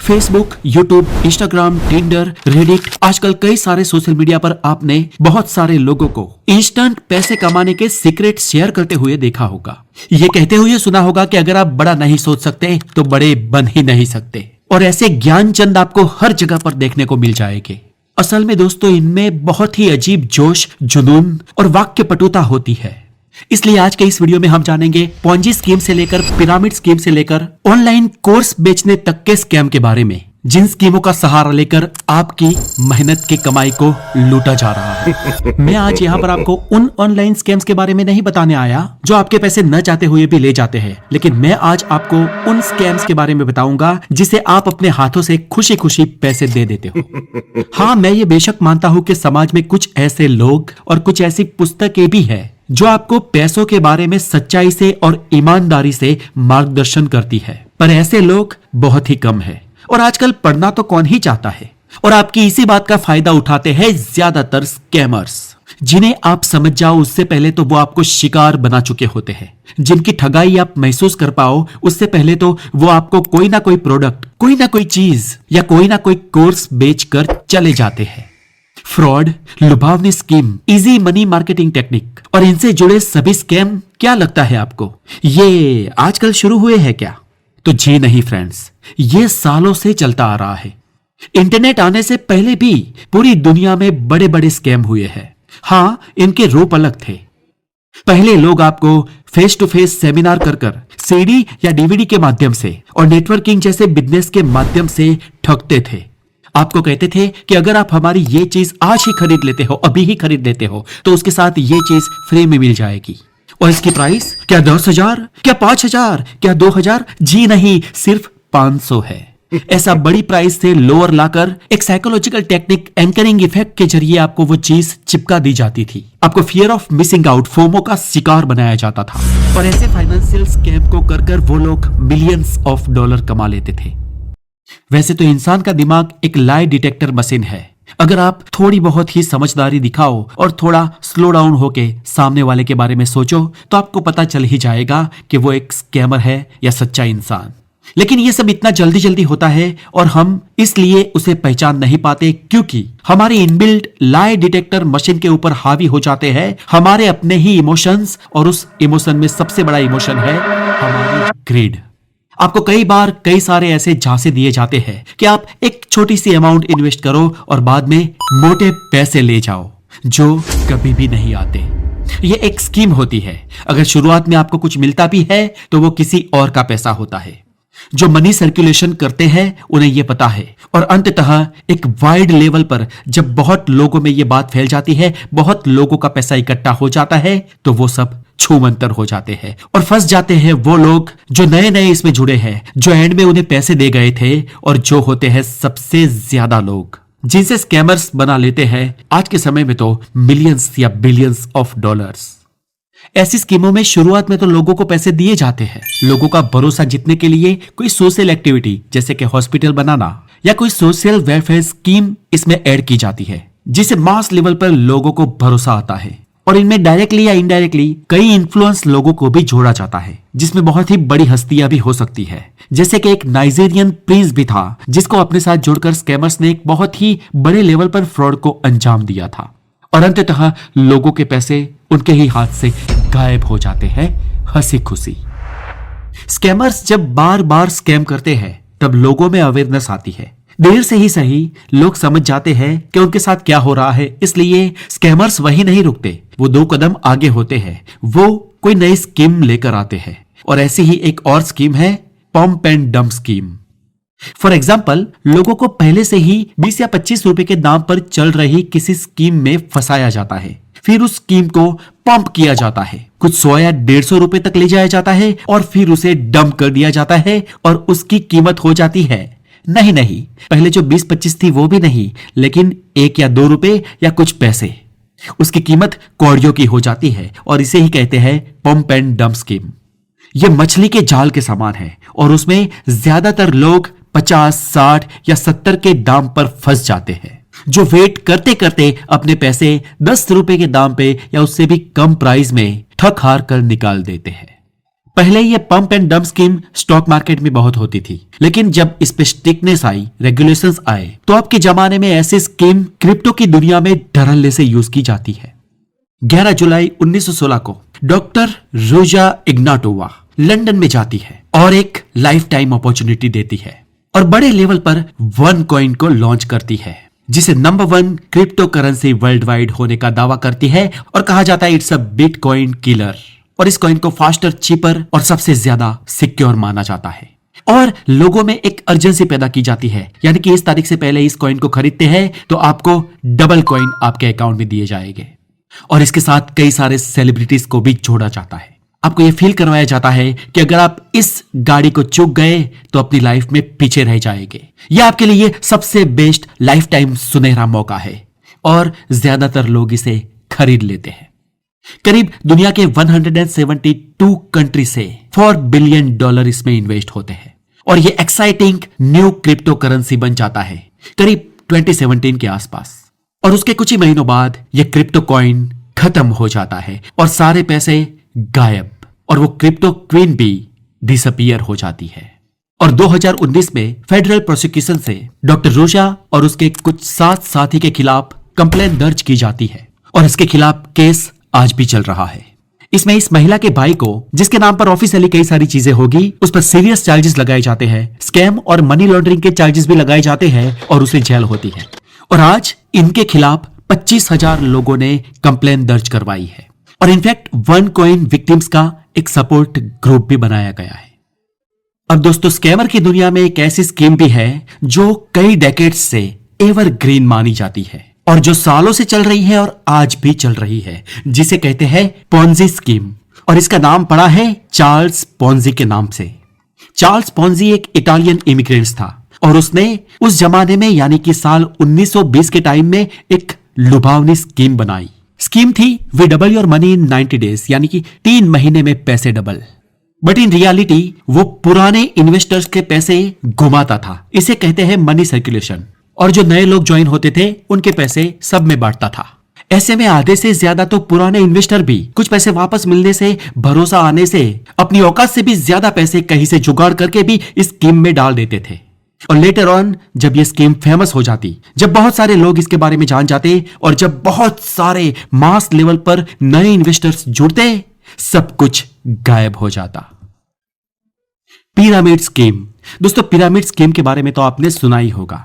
Facebook, YouTube, Instagram, Tinder, Reddit, आजकल कई सारे सोशल मीडिया पर आपने बहुत सारे लोगों को इंस्टेंट पैसे कमाने के सीक्रेट शेयर करते हुए देखा होगा। ये कहते हुए सुना होगा कि अगर आप बड़ा नहीं सोच सकते तो बड़े बन ही नहीं सकते। और ऐसे ज्ञान चंद आपको हर जगह पर देखने को मिल जाएंगे। असल में दोस्तों, इनमें बहुत ही अजीब जोश, जुनून और वाक्य पटुता होती है। इसलिए आज के इस वीडियो में हम जानेंगे पॉन्जी स्कीम से लेकर पिरामिड स्कीम से लेकर ऑनलाइन कोर्स बेचने तक के स्कैम के बारे में, जिन स्कीमों का सहारा लेकर आपकी मेहनत की कमाई को लूटा जा रहा है। मैं आज यहाँ पर आपको उन ऑनलाइन स्कैम्स के बारे में नहीं बताने आया जो आपके पैसे न चाहते हुए भी ले जाते हैं, लेकिन मैं आज आपको उन स्कैम्स के बारे में बताऊंगा जिसे आप अपने हाथों से खुशी खुशी पैसे दे देते हो। हाँ, मैं ये बेशक मानता हूँ कि समाज में कुछ ऐसे लोग और कुछ ऐसी पुस्तकें भी है जो आपको पैसों के बारे में सच्चाई से और ईमानदारी से मार्गदर्शन करती है, पर ऐसे लोग बहुत ही कम है और आजकल पढ़ना तो कौन ही चाहता है। और आपकी इसी बात का फायदा उठाते हैं ज्यादातर स्कैमर्स, जिन्हें आप समझ जाओ उससे पहले तो वो आपको शिकार बना चुके होते हैं। जिनकी ठगाई आप महसूस कर पाओ उससे पहले तो वो आपको कोई ना कोई प्रोडक्ट, कोई ना कोई चीज या कोई ना कोई कोर्स बेचकर चले जाते हैं। फ्रॉड, लुभावनी scheme, easy money marketing technique और इनसे जुड़े सभी स्कैम क्या लगता है आपको ये आजकल शुरू हुए हैं क्या? तो जी नहीं फ्रेंड्स, ये सालों से चलता आ रहा है। इंटरनेट आने से पहले भी पूरी दुनिया में बड़े बड़े स्कैम हुए हैं। हाँ, इनके रूप अलग थे। पहले लोग आपको फेस टू फेस सेमिनार कर सीडी या डीवीडी के माध्यम से और नेटवर्किंग जैसे बिजनेस के माध्यम से ठगते थे। आपको कहते थे कि अगर आप हमारी ये चीज आज ही खरीद लेते हो, अभी ही खरीद लेते हो, तो उसके साथ ये चीज फ्री में मिल जाएगी। और इसकी प्राइस क्या 10,000, क्या 5,000, क्या 2,000? जी नहीं, सिर्फ 500 है। ऐसा बड़ी प्राइस से लोअर लाकर एक साइकोलॉजिकल टेक्निक, एंकरिंग इफेक्ट के जरिए आपको वो चीज चिपका दी जाती थी। आपको fear of missing out, FOMO का शिकार बनाया जाता था। और ऐसे फाइनेंशियल स्कैम को कर वो लोग मिलियंस ऑफ डॉलर कमा लेते थे। वैसे तो इंसान का दिमाग एक लाई डिटेक्टर मशीन है। अगर आप थोड़ी बहुत ही समझदारी दिखाओ और थोड़ा स्लो डाउन होके सामने वाले के बारे में सोचो तो आपको पता चल ही जाएगा कि वो एक स्कैमर है या सच्चा इंसान। लेकिन ये सब इतना जल्दी जल्दी होता है और हम इसलिए उसे पहचान नहीं पाते क्योंकि हमारी इनबिल्ट लाई डिटेक्टर मशीन के ऊपर हावी हो जाते हैं हमारे अपने ही इमोशंस, और उस इमोशन में सबसे बड़ा इमोशन है हमारी ग्रीड। आपको कई बार कई सारे ऐसे झांसे दिए जाते हैं कि आप एक छोटी सी अमाउंट इन्वेस्ट करो और बाद में मोटे पैसे ले जाओ, जो कभी भी नहीं आते। ये एक स्कीम होती है। अगर शुरुआत में आपको कुछ मिलता भी है तो वो किसी और का पैसा होता है। जो मनी सर्कुलेशन करते हैं उन्हें ये पता है, और अंततः एक वाइड लेवल पर जब बहुत लोगों में ये बात फैल जाती है, बहुत लोगों का पैसा इकट्ठा हो जाता है, तो वो सब छूमंतर हो जाते हैं और फंस जाते हैं वो लोग जो नए नए इसमें जुड़े हैं, जो एंड में उन्हें पैसे दे गए थे, और जो होते हैं सबसे ज्यादा लोग जिनसे स्कैमर्स बना लेते हैं आज के समय में तो मिलियंस या बिलियंस ऑफ डॉलर्स। ऐसी स्कीमों में शुरुआत में तो लोगों को पैसे दिए जाते हैं। लोगों का भरोसा जीतने के लिए कोई सोशल एक्टिविटी जैसे कि हॉस्पिटल बनाना या कोई सोशल वेलफेयर स्कीम इसमें ऐड की जाती है, जिससे मास लेवल पर लोगों को भरोसा आता है। और इनमें डायरेक्टली या इनडायरेक्टली कई इन्फ्लुएंस लोगों को भी जोड़ा जाता है, जिसमें बहुत ही बड़ी हस्तियां भी हो सकती है। जैसे कि एक नाइजीरियन प्रिंस भी था जिसको अपने साथ जोड़कर स्कैमर्स ने एक बहुत ही बड़े लेवल पर फ्रॉड को अंजाम दिया था, और अंततः लोगों के पैसे उनके ही हाथ से गायब हो जाते हैं हंसी खुशी। स्कैमर्स जब बार बार स्कैम करते हैं तब लोगों में अवेयरनेस आती है। देर से ही सही लोग समझ जाते हैं कि उनके साथ क्या हो रहा है, इसलिए स्कैमर्स वहीं नहीं रुकते, वो 2 कदम आगे होते हैं। वो कोई नई स्कीम लेकर आते हैं, और ऐसी ही एक और स्कीम है pump and dump scheme. For example, लोगों को पहले से ही 20 या 25 रुपए के दाम पर चल रही किसी स्कीम में फंसाया जाता है। फिर उस स्कीम को पंप किया जाता है, कुछ 100 या 150 रुपए तक ले जाया जाता है, और फिर उसे डंप कर दिया जाता है और उसकी कीमत हो जाती है नहीं, पहले जो 20-25 थी वो भी नहीं, लेकिन 1 या 2 रुपए या कुछ पैसे। उसकी कीमत कौड़ियों की हो जाती है, और इसे ही कहते हैं पंप एंड डंप स्कीम। यह मछली के जाल के समान है और उसमें ज्यादातर लोग 50, 60 या 70 के दाम पर फंस जाते हैं, जो वेट करते करते अपने पैसे 10 रुपए के दाम पे या उससे भी कम प्राइस में ठक हार कर निकाल देते हैं। पहले ये pump and dump scheme stock market में बहुत होती थी, लेकिन जब इस पे स्ट्रिक्टनेस आई, रेगुलेशंस आए, तो अब के जमाने में ऐसी स्कीम क्रिप्टो की दुनिया में धड़ल्ले से यूज की जाती है। 11 जुलाई 1916 को डॉक्टर रोजा इग्नाटोवा लंदन में जाती है और एक लाइफ टाइम अपॉर्चुनिटी देती है और बड़े लेवल पर वन कॉइन को लॉन्च करती है, जिसे number 1 crypto currency world wide होने का दावा करती है और कहा जाता है इट्स अ बिटकॉइन किलर। और इस कॉइन को फास्टर, चीपर और सबसे ज्यादा सिक्योर माना जाता है। और लोगों में एक अर्जेंसी पैदा की जाती है, यानी कि इस तारीख से पहले इस कॉइन को खरीदते हैं तो आपको डबल कॉइन आपके अकाउंट में दिए जाएंगे। और इसके साथ कई सारे सेलिब्रिटीज को भी जोड़ा जाता है। आपको यह फील करवाया जाता है कि अगर आप इस गाड़ी को चूक गए तो अपनी लाइफ में पीछे रह जाएंगे। यह आपके लिए सबसे बेस्ट लाइफ टाइम सुनहरा मौका है और ज्यादातर लोग इसे खरीद लेते हैं। करीब दुनिया के 172 कंट्री से $4 बिलियन इसमें इन्वेस्ट होते हैं और ये एक्साइटिंग न्यू क्रिप्टो करेंसी बन जाता है करीब 2017 के आसपास। और उसके कुछ ही महीनों बाद ये क्रिप्टो कॉइन खत्म हो जाता है और सारे पैसे गायब और वो क्रिप्टो क्वीन भी डिसअपीयर हो जाती है। और 2019 में फेडरल प्रोसिक्यूशन से डॉक्टर रोजा और उसके कुछ 7 साथी के खिलाफ कंप्लेन दर्ज की जाती है और इसके खिलाफ केस आज भी चल रहा है। इसमें इस महिला के भाई को, जिसके नाम पर ऑफिशियली कई सारी चीजें होगी, उस पर सीरियस चार्जेस लगाए जाते हैं, स्कैम और मनी लॉन्ड्रिंग के चार्जेस भी लगाए जाते हैं और उसे जेल होती है। और आज इनके खिलाफ 25,000 लोगों ने कंप्लेन दर्ज करवाई है और इनफैक्ट वन कॉइन विक्टिम्स का एक सपोर्ट ग्रुप भी बनाया गया है। अब दोस्तों, स्कैमर की दुनिया में एक ऐसी स्कीम भी है जो कई डेकेड्स से एवरग्रीन मानी जाती है और जो सालों से चल रही है और आज भी चल रही है, जिसे कहते हैं पोंजी स्कीम। और इसका नाम पड़ा है चार्ल्स पोंजी के नाम से। चार्ल्स पोंजी एक इटालियन इमिग्रेंट था और उसने उस जमाने में यानी कि साल 1920 के टाइम में एक लुभावनी स्कीम बनाई। स्कीम थी we double your money in 90 days, यानी कि 3 महीने में पैसे डबल। बट इन रियलिटी वो पुराने इन्वेस्टर्स के पैसे घुमाता था। इसे कहते हैं मनी सर्कुलेशन। और जो नए लोग ज्वाइन होते थे उनके पैसे सब में बांटता था। ऐसे में आधे से ज्यादा तो पुराने इन्वेस्टर भी कुछ पैसे वापस मिलने से, भरोसा आने से, अपनी औकात से भी ज्यादा पैसे कहीं से जुगाड़ करके भी इस स्कीम में डाल देते थे। और लेटर ऑन जब ये स्कीम फेमस हो जाती, जब बहुत सारे लोग इसके बारे में जान जाते और जब बहुत सारे मास लेवल पर नए इन्वेस्टर्स जुड़ते, सब कुछ गायब हो जाता। Pyramid scheme. दोस्तों, पिरामिड स्कीम के बारे में तो आपने सुना ही होगा।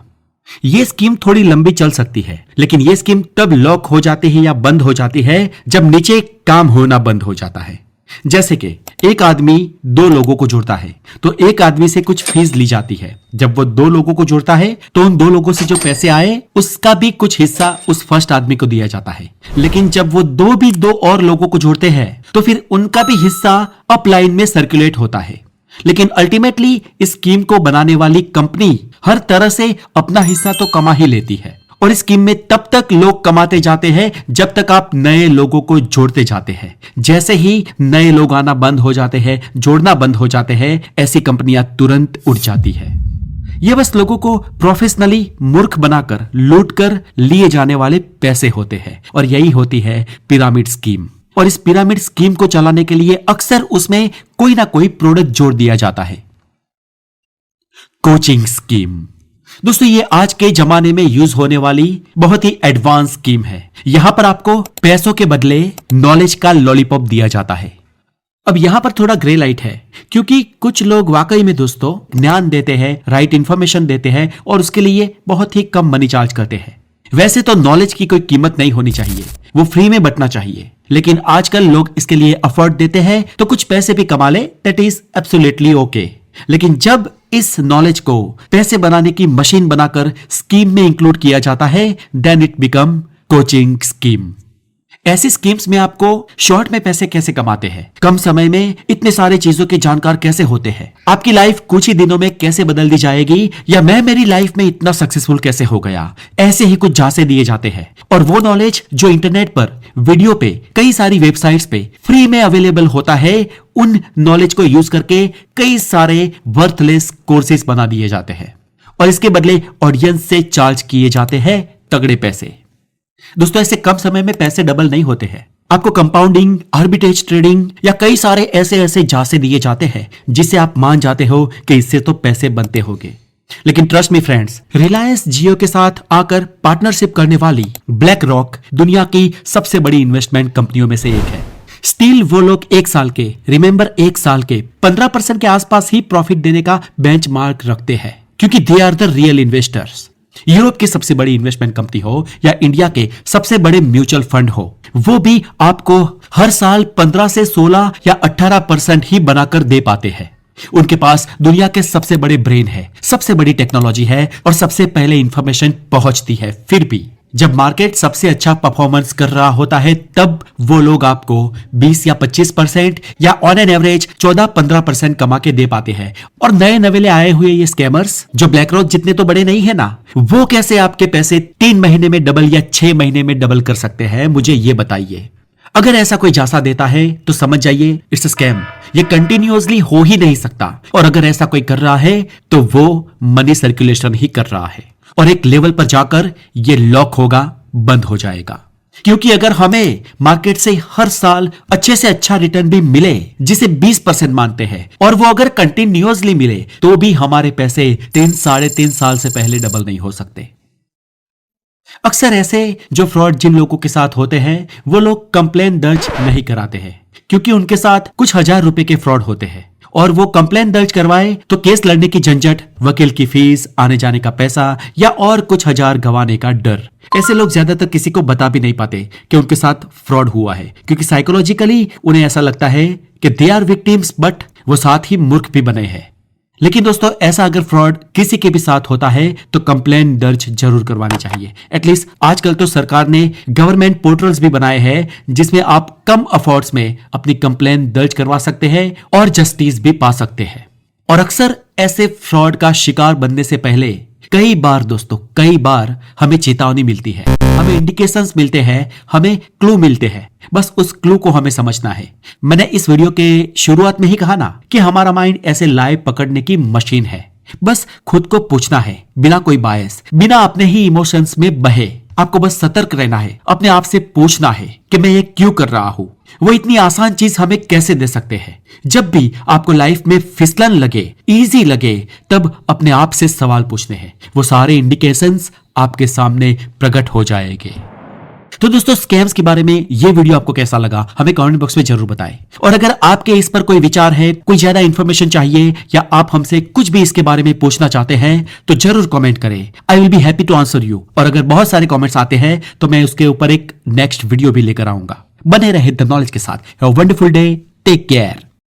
यह स्कीम थोड़ी लंबी चल सकती है, लेकिन यह स्कीम तब लॉक हो जाती है या बंद हो जाती है जब नीचे काम होना बंद हो जाता है। जैसे कि एक आदमी 2 लोगों को जोड़ता है तो एक आदमी से कुछ फीस ली जाती है। जब वो 2 लोगों को जोड़ता है तो उन 2 लोगों से जो पैसे आए उसका भी कुछ हिस्सा उस फर्स्ट आदमी को दिया जाता है। लेकिन जब वो 2 और लोगों को जोड़ते हैं तो फिर उनका भी हिस्सा अपलाइन में सर्कुलेट होता है। लेकिन अल्टीमेटली इस स्कीम को बनाने वाली कंपनी हर तरह से अपना हिस्सा तो कमा ही लेती है और इस स्कीम में तब तक लोग कमाते जाते हैं जब तक आप नए लोगों को जोड़ते जाते हैं। जैसे ही नए लोग आना बंद हो जाते हैं, जोड़ना बंद हो जाते हैं, ऐसी कंपनियां तुरंत उठ जाती है। ये बस लोगों को प्रोफेशनली मूर्ख बनाकर लूट कर लिए जाने वाले पैसे होते हैं और यही होती है पिरामिड स्कीम। और इस पिरामिड स्कीम को चलाने के लिए अक्सर उसमें कोई ना कोई प्रोडक्ट जोड़ दिया जाता है। Coaching scheme. दोस्तों, ये आज के जमाने में यूज होने वाली बहुत ही एडवांस स्कीम है। यहां पर आपको पैसों के बदले नॉलेज का लॉलीपॉप दिया जाता है। अब यहां पर थोड़ा ग्रे लाइट है, क्योंकि कुछ लोग वाकई में दोस्तों ज्ञान देते हैं, राइट इंफॉर्मेशन देते हैं और उसके लिए बहुत ही कम मनी चार्ज करते हैं। वैसे तो नॉलेज की कोई कीमत नहीं होनी चाहिए, वो फ्री में बंटना चाहिए, लेकिन आजकल लोग इसके लिए अफोर्ड देते हैं तो कुछ पैसे भी कमा ले, दैट इज एब्सोल्युटली ओके। लेकिन जब इस नॉलेज को पैसे बनाने की मशीन बनाकर स्कीम में इंक्लूड किया जाता है, then it become coaching scheme. ऐसी स्कीम्स में आपको शॉर्ट में पैसे कैसे कमाते हैं, कम समय में इतने सारे चीजों के जानकार कैसे होते हैं, आपकी लाइफ कुछ ही दिनों में कैसे बदल दी जाएगी, या मैं मेरी लाइफ में इतना सक्सेसफुल कैसे हो गया, ऐसे ही कुछ झांसे दिए जाते हैं। और वो नॉलेज जो इंटरनेट पर, वीडियो पे, कई सारी वेबसाइट्स पे फ्री में अवेलेबल होता है, उन नॉलेज को यूज करके कई सारे वर्थलेस कोर्सेज बना दिए जाते हैं और इसके बदले ऑडियंस से चार्ज किए जाते हैं तगड़े पैसे। दोस्तों, ऐसे कम समय में पैसे डबल नहीं होते हैं, आपको कंपाउंडिंग, आर्बिट्रेज ट्रेडिंग या कई सारे ऐसे ऐसे झांसे दिए जाते हैं जिससे आप मान जाते हो कि इससे तो पैसे बनते होंगे। लेकिन ट्रस्ट मी फ्रेंड्स, रिलायंस जियो के साथ आकर पार्टनरशिप करने वाली ब्लैक रॉक दुनिया की सबसे बड़ी इन्वेस्टमेंट कंपनियों में से एक है। स्टिल वो लोग एक साल के 15% के आसपास ही प्रॉफिट देने का बेंचमार्क रखते हैं, क्योंकि they are the real investors. Europe की सबसे बड़ी इन्वेस्टमेंट कंपनी हो या इंडिया के सबसे बड़े म्यूचुअल फंड हो, वो भी आपको हर साल 15 से 16 या 18% ही बनाकर दे पाते हैं। उनके पास दुनिया के सबसे बड़े ब्रेन है, सबसे बड़ी टेक्नोलॉजी है और सबसे पहले इंफॉर्मेशन पहुंचती है। फिर भी जब मार्केट सबसे अच्छा परफॉर्मेंस कर रहा होता है तब वो लोग आपको 20 या 25% या ऑन एन एवरेज 14-15% कमा के दे पाते हैं। और नए नवेले आए हुए ये स्कैमर्स जो ब्लैक रॉक जितने तो बड़े नहीं है ना, वो कैसे आपके पैसे 3 महीने में डबल या 6 महीने में डबल कर सकते हैं, मुझे ये बताइए। अगर ऐसा कोई झांसा देता है तो समझ जाइए इट्स अ स्कैम। ये कंटिन्यूअसली हो ही नहीं सकता, और अगर ऐसा कोई कर रहा है तो वो मनी सर्कुलेशन ही कर रहा है, और एक लेवल पर जाकर ये लॉक होगा, बंद हो जाएगा। क्योंकि अगर हमें मार्केट से हर साल अच्छे से अच्छा रिटर्न भी मिले, जिसे 20% मानते हैं, और वो अगर कंटिन्यूअसली मिले, तो भी हमारे पैसे 3-3.5 साल से पहले डबल नहीं हो सकते। अक्सर ऐसे जो फ्रॉड जिन लोगों के साथ होते हैं वो लोग कंप्लेन दर्ज नहीं कराते हैं, क्योंकि उनके साथ कुछ हजार रुपए के फ्रॉड होते हैं, और वो कंप्लेन दर्ज करवाए तो केस लड़ने की झंझट, वकील की फीस, आने जाने का पैसा या और कुछ हजार गंवाने का डर। ऐसे लोग ज्यादातर किसी को बता भी नहीं पाते कि उनके साथ फ्रॉड हुआ है, क्योंकि साइकोलॉजिकली उन्हें ऐसा लगता है कि दे आर विक्टिम्स, बट वो साथ ही मूर्ख भी बने हैं। लेकिन दोस्तों, ऐसा अगर फ्रॉड किसी के भी साथ होता है तो कंप्लेन दर्ज जरूर करवानी चाहिए। एटलीस्ट आजकल तो सरकार ने गवर्नमेंट पोर्टल्स भी बनाए हैं जिसमें आप कम एफर्ट्स में अपनी कंप्लेन दर्ज करवा सकते हैं और जस्टिस भी पा सकते हैं। और अक्सर ऐसे फ्रॉड का शिकार बनने से पहले कई बार हमें चेतावनी मिलती है, हमें इंडिकेशंस मिलते हैं, हमें क्लू मिलते हैं। बस उस क्लू को हमें समझना है। मैंने इस वीडियो के शुरुआत में ही कहा ना कि हमारा माइंड ऐसे लाइव पकड़ने की मशीन है। बस खुद को पूछना है, बिना कोई बायस, बिना अपने ही इमोशंस में बहे। आपको बस सतर्क रहना है, अपने आप से पूछना है कि मैं ये क्यों कर रहा हूं। वो इतनी आसान चीज हमें कैसे दे सकते हैं। जब भी आपको लाइफ में फिसलन लगे, इजी लगे, तब अपने आप से सवाल पूछने हैं। वो सारे इंडिकेशंस आपके सामने प्रकट हो जाएंगे। तो दोस्तों, स्कैम्स के बारे में ये वीडियो आपको कैसा लगा हमें कमेंट बॉक्स में जरूर बताएं। और अगर आपके इस पर कोई विचार है, कोई ज्यादा इंफॉर्मेशन चाहिए, या आप हमसे कुछ भी इसके बारे में पूछना चाहते हैं तो जरूर कमेंट करें। I will be happy to answer you. और अगर बहुत सारे कमेंट्स आते हैं तो मैं उसके ऊपर एक नेक्स्ट वीडियो भी लेकर आऊंगा। बने रहे द नॉलेज के साथ। Have a wonderful day, take care.